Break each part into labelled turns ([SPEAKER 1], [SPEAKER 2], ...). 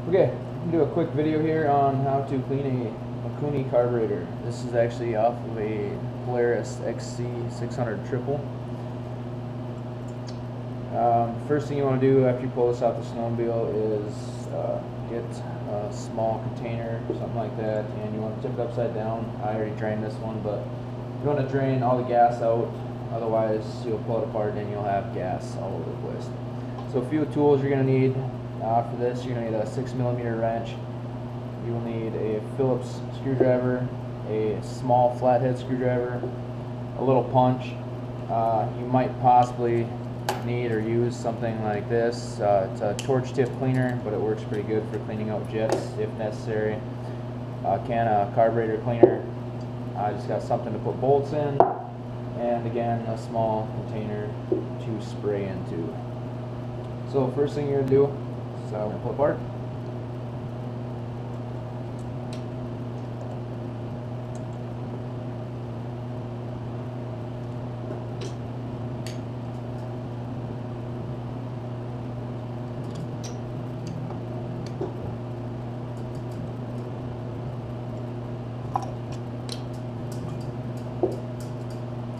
[SPEAKER 1] Okay, I'm gonna do a quick video here on how to clean a Mikuni carburetor. This is actually off of a Polaris XC600 triple. First thing you want to do after you pull this off the snowmobile is get a small container or something like that, and you want to tip it upside down. I already drained this one, but you want to drain all the gas out, otherwise you'll pull it apart and you'll have gas all over the place. So a few tools you're going to need for this. You're going to need a 6mm wrench. You will need a Phillips screwdriver, a small flathead screwdriver, a little punch. You might possibly need or use something like this. It's a torch tip cleaner, but it works pretty good for cleaning out jets if necessary. A can of carburetor cleaner. I just got something to put bolts in, and again a small container to spray into. So first thing you're going to do is we're going to pull apart.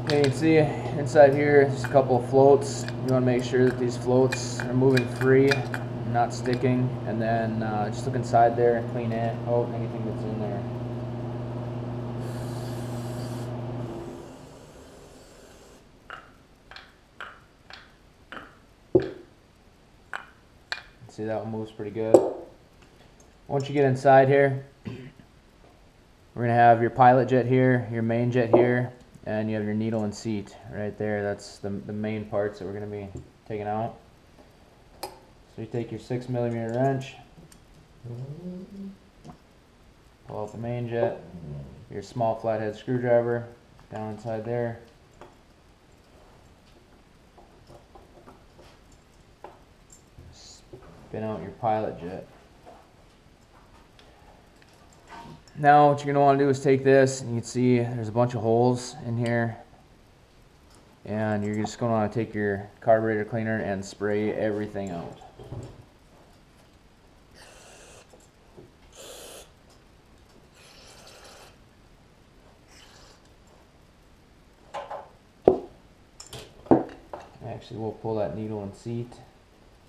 [SPEAKER 1] Okay, you can see inside here there's a couple of floats. You want to make sure that these floats are moving free, not sticking, and then just look inside there and clean it out, anything that's in there. See, that one moves pretty good. Once you get inside here, we're going to have your pilot jet here, your main jet here, and you have your needle and seat right there. That's the main parts that we're going to be taking out. So you take your 6mm wrench, pull out the main jet, your small flathead screwdriver down inside there. Spin out your pilot jet. Now what you're going to want to do is take this, and you can see there's a bunch of holes in here, and you're just going to want to take your carburetor cleaner and spray everything out. Actually, we'll pull that needle and seat. So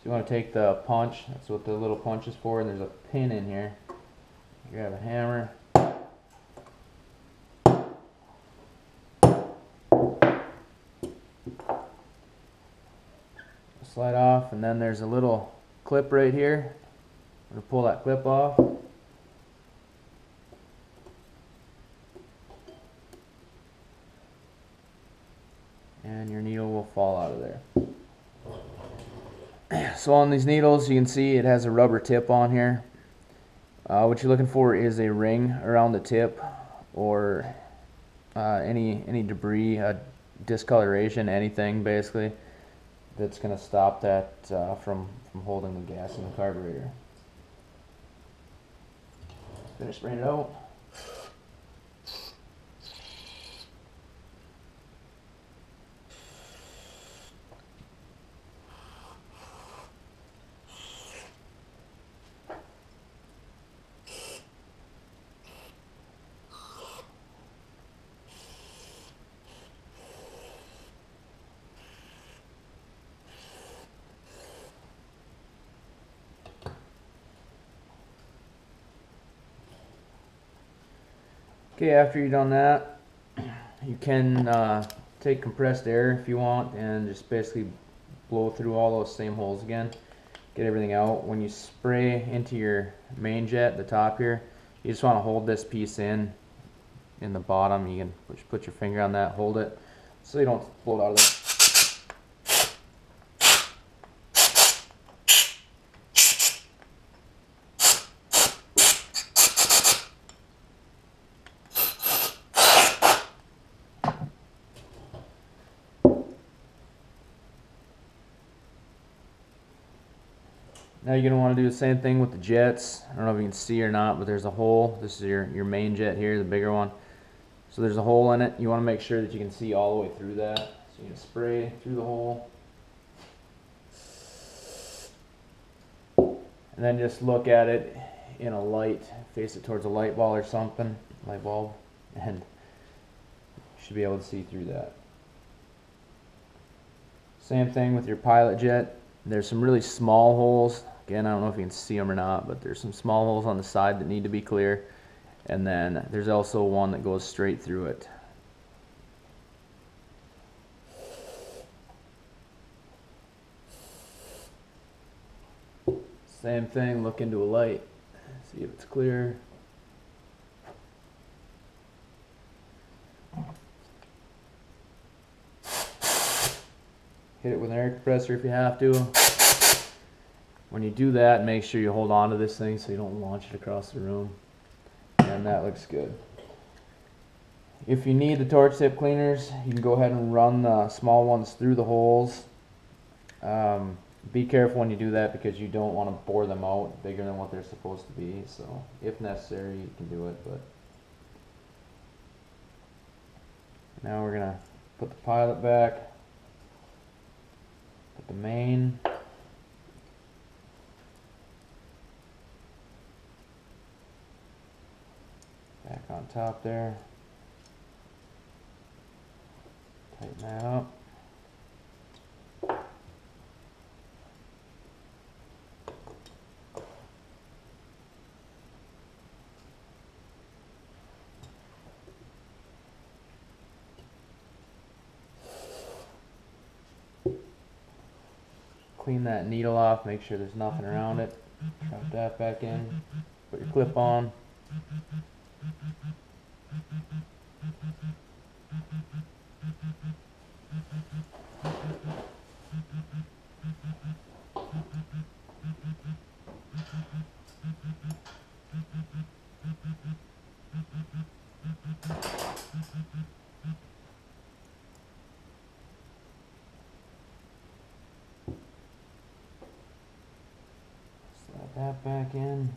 [SPEAKER 1] you want to take the punch, that's what the little punch is for, and there's a pin in here. You grab a hammer. Slide off, and then there's a little clip right here. I'm going to pull that clip off. And your needle will fall out of there. So on these needles, you can see it has a rubber tip on here. What you're looking for is a ring around the tip, or any debris, discoloration, anything basically that's going to stop that from holding the gas in the carburetor. Finish spraying it out. Okay, after you've done that, you can take compressed air if you want and just basically blow through all those same holes again, get everything out. When you spray into your main jet, the top here, you just want to hold this piece in the bottom. You can put your finger on that, hold it, so you don't blow it out of there. Now you're going to want to do the same thing with the jets. I don't know if you can see or not, but there's a hole. This is your main jet here, the bigger one. So there's a hole in it. You want to make sure that you can see all the way through that. So you can spray through the hole. And then just look at it in a light, face it towards a light ball or something, light bulb, and you should be able to see through that. Same thing with your pilot jet. There's some really small holes. Again, I don't know if you can see them or not, but there's some small holes on the side that need to be clear. And then there's also one that goes straight through it. Same thing, look into a light, see if it's clear. Hit it with an air compressor if you have to. When you do that, make sure you hold on to this thing so you don't launch it across the room. And that looks good. If you need the torch tip cleaners, you can go ahead and run the small ones through the holes. Be careful when you do that because you don't want to bore them out bigger than what they're supposed to be. So if necessary, you can do it. But now we're going to put the pilot back, put the main, back on top there, tighten that up. Clean that needle off, make sure there's nothing around it. Drop that back in, put your clip on. Slide that back in.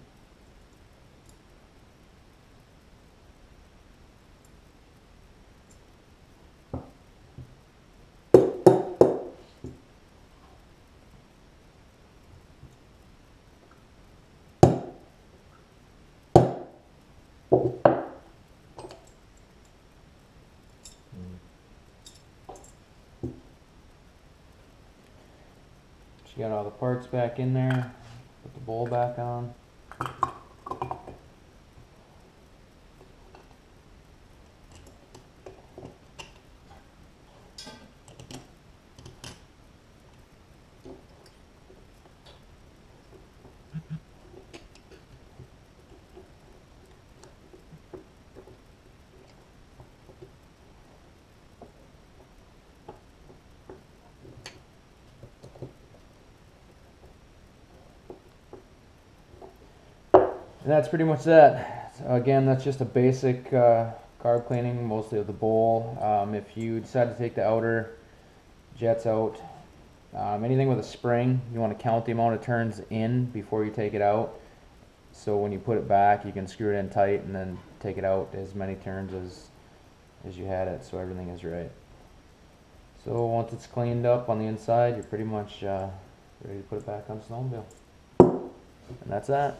[SPEAKER 1] You got all the parts back in there, put the bowl back on. And that's pretty much that. So again, that's just a basic carb cleaning, mostly of the bowl. If you decide to take the outer jets out, anything with a spring, you want to count the amount of turns in before you take it out. So when you put it back, you can screw it in tight and then take it out as many turns as you had it, so everything is right. So once it's cleaned up on the inside, you're pretty much ready to put it back on the snowmobile. And that's that.